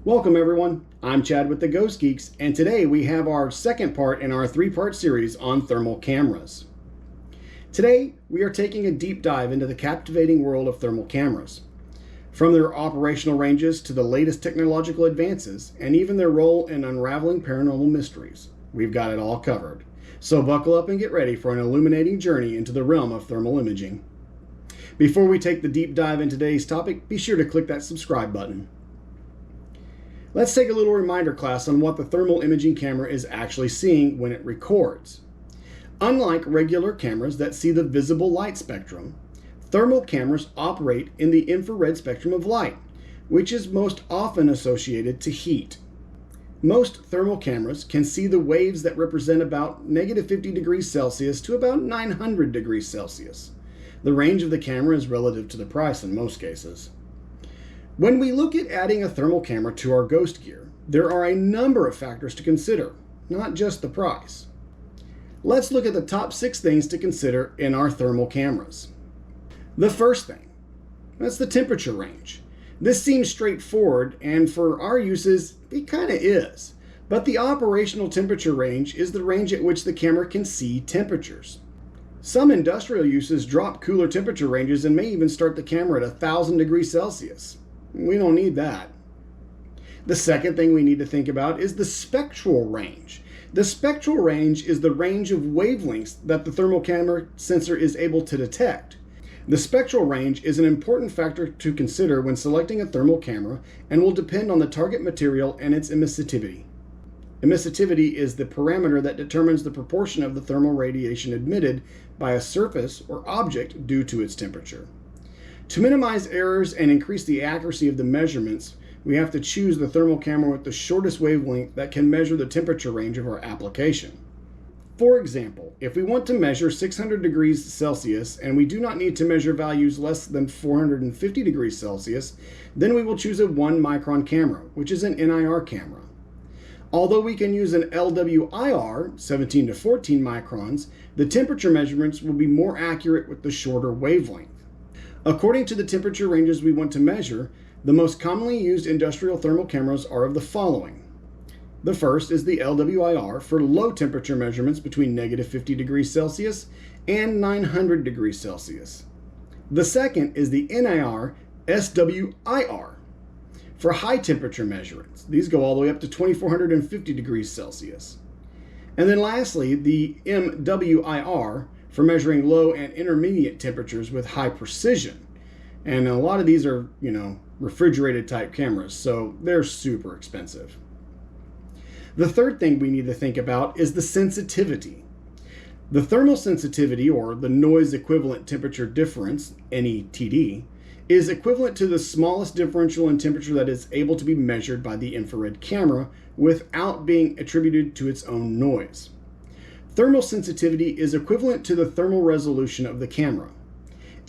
Welcome everyone, I'm Chad with the Ghost Geeks, and today we have our second part in our three-part series on thermal cameras. Today, we are taking a deep dive into the captivating world of thermal cameras. From their operational ranges to the latest technological advances, and even their role in unraveling paranormal mysteries. We've got it all covered. So buckle up and get ready for an illuminating journey into the realm of thermal imaging. Before we take the deep dive in today's topic, be sure to click that subscribe button. Let's take a little reminder class on what the thermal imaging camera is actually seeing when it records. Unlike regular cameras that see the visible light spectrum, thermal cameras operate in the infrared spectrum of light, which is most often associated to heat. Most thermal cameras can see the waves that represent about -50 degrees Celsius to about 900 degrees Celsius. The range of the camera is relative to the price in most cases. When we look at adding a thermal camera to our ghost gear, there are a number of factors to consider, not just the price. Let's look at the top 6 things to consider in our thermal cameras. The first thing, that's the temperature range. This seems straightforward, and for our uses, it kind of is. But the operational temperature range is the range at which the camera can see temperatures. Some industrial uses drop cooler temperature ranges and may even start the camera at 1,000 degrees Celsius. We don't need that. The second thing we need to think about is the spectral range. The spectral range is the range of wavelengths that the thermal camera sensor is able to detect. The spectral range is an important factor to consider when selecting a thermal camera and will depend on the target material and its emissivity. Emissivity is the parameter that determines the proportion of the thermal radiation emitted by a surface or object due to its temperature. To minimize errors and increase the accuracy of the measurements, we have to choose the thermal camera with the shortest wavelength that can measure the temperature range of our application. For example, if we want to measure 600 degrees Celsius and we do not need to measure values less than 450 degrees Celsius, then we will choose a 1 micron camera, which is an NIR camera. Although we can use an LWIR, 17 to 14 microns, the temperature measurements will be more accurate with the shorter wavelength. According to the temperature ranges we want to measure, the most commonly used industrial thermal cameras are of the following. The first is the LWIR for low temperature measurements between -50 degrees Celsius and 900 degrees Celsius. The second is the NIR SWIR for high temperature measurements. These go all the way up to 2450 degrees Celsius. And then lastly, the MWIR for measuring low and intermediate temperatures with high precision. And a lot of these are, refrigerated type cameras, so they're super expensive. The third thing we need to think about is the sensitivity. The thermal sensitivity, or the noise equivalent temperature difference, NETD, is equivalent to the smallest differential in temperature that is able to be measured by the infrared camera without being attributed to its own noise. Thermal sensitivity is equivalent to the thermal resolution of the camera.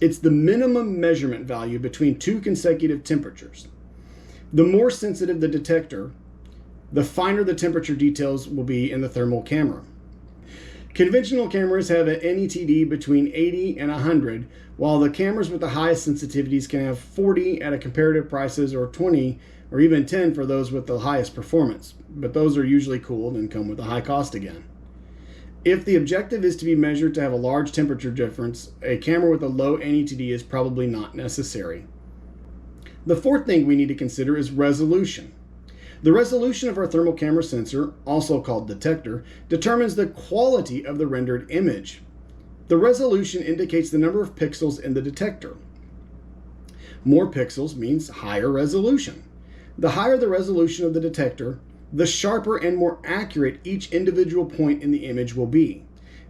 It's the minimum measurement value between 2 consecutive temperatures. The more sensitive the detector, the finer the temperature details will be in the thermal camera. Conventional cameras have an NETD between 80 and 100, while the cameras with the highest sensitivities can have 40 at a comparative prices or 20 or even 10 for those with the highest performance, but those are usually cooled and come with a high cost again. If the objective is to be measured to have a large temperature difference, a camera with a low NETD is probably not necessary. The fourth thing we need to consider is resolution. The resolution of our thermal camera sensor, also called detector, determines the quality of the rendered image. The resolution indicates the number of pixels in the detector. More pixels means higher resolution. The higher the resolution of the detector, the sharper and more accurate each individual point in the image will be,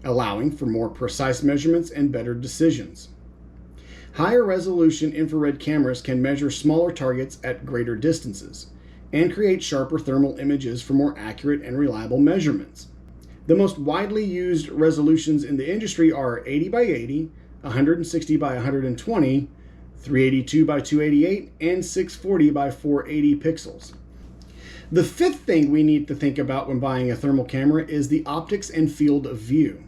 allowing for more precise measurements and better decisions. Higher resolution infrared cameras can measure smaller targets at greater distances and create sharper thermal images for more accurate and reliable measurements. The most widely used resolutions in the industry are 80 by 80, 160 by 120, 382 by 288, and 640 by 480 pixels. The fifth thing we need to think about when buying a thermal camera is the optics and field of view.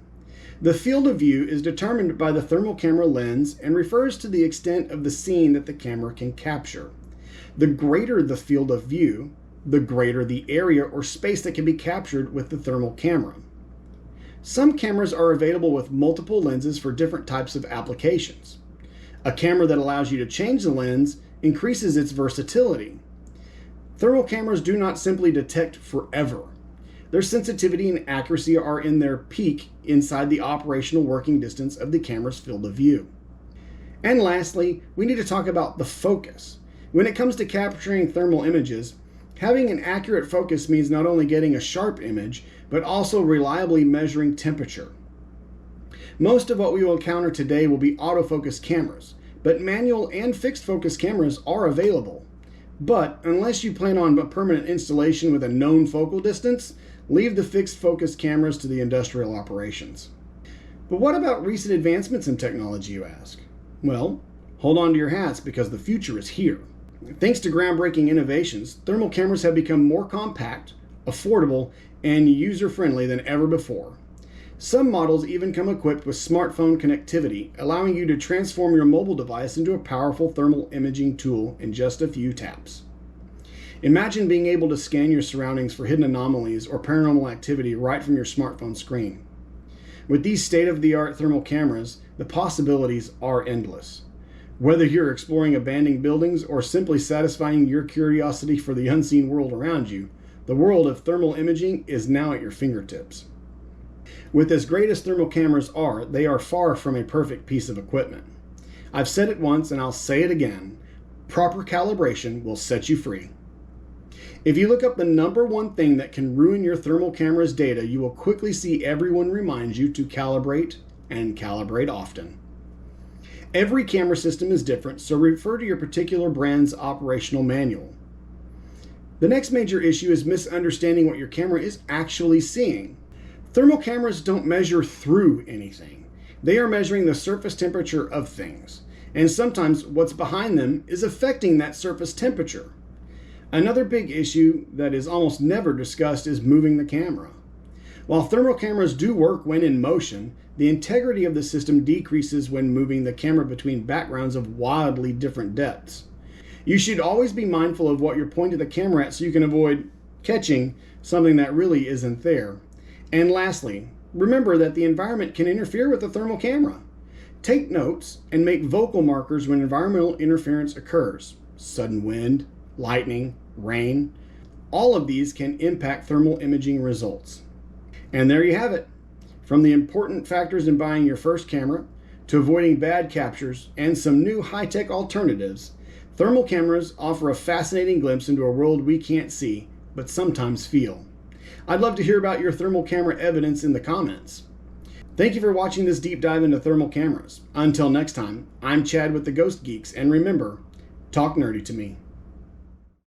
The field of view is determined by the thermal camera lens and refers to the extent of the scene that the camera can capture. The greater the field of view, the greater the area or space that can be captured with the thermal camera. Some cameras are available with multiple lenses for different types of applications. A camera that allows you to change the lens increases its versatility. Thermal cameras do not simply detect forever. Their sensitivity and accuracy are in their peak inside the operational working distance of the camera's field of view. And lastly, we need to talk about the focus. When it comes to capturing thermal images, having an accurate focus means not only getting a sharp image, but also reliably measuring temperature. Most of what we will encounter today will be autofocus cameras, but manual and fixed focus cameras are available. But unless you plan on a permanent installation with a known focal distance, leave the fixed focus cameras to the industrial operations. But what about recent advancements in technology, you ask? Well, hold on to your hats because the future is here. Thanks to groundbreaking innovations, thermal cameras have become more compact, affordable, and user-friendly than ever before. Some models even come equipped with smartphone connectivity, allowing you to transform your mobile device into a powerful thermal imaging tool in just a few taps. Imagine being able to scan your surroundings for hidden anomalies or paranormal activity right from your smartphone screen. With these state-of-the-art thermal cameras, the possibilities are endless. Whether you're exploring abandoned buildings or simply satisfying your curiosity for the unseen world around you, the world of thermal imaging is now at your fingertips. With as great as thermal cameras are, they are far from a perfect piece of equipment. I've said it once and I'll say it again, proper calibration will set you free. If you look up the number one thing that can ruin your thermal camera's data, you will quickly see everyone reminds you to calibrate and calibrate often. Every camera system is different, so refer to your particular brand's operational manual. The next major issue is misunderstanding what your camera is actually seeing. Thermal cameras don't measure through anything. They are measuring the surface temperature of things, and sometimes what's behind them is affecting that surface temperature. Another big issue that is almost never discussed is moving the camera. While thermal cameras do work when in motion, the integrity of the system decreases when moving the camera between backgrounds of wildly different depths. You should always be mindful of what you're pointing the camera at so you can avoid catching something that really isn't there. And lastly, remember that the environment can interfere with the thermal camera. Take notes and make vocal markers when environmental interference occurs. Sudden wind, lightning, rain, all of these can impact thermal imaging results. And there you have it. From the important factors in buying your first camera, to avoiding bad captures, and some new high-tech alternatives, thermal cameras offer a fascinating glimpse into a world we can't see, but sometimes feel. I'd love to hear about your thermal camera evidence in the comments. Thank you for watching this deep dive into thermal cameras. Until next time, I'm Chad with the Ghost Geeks, and remember, talk nerdy to me.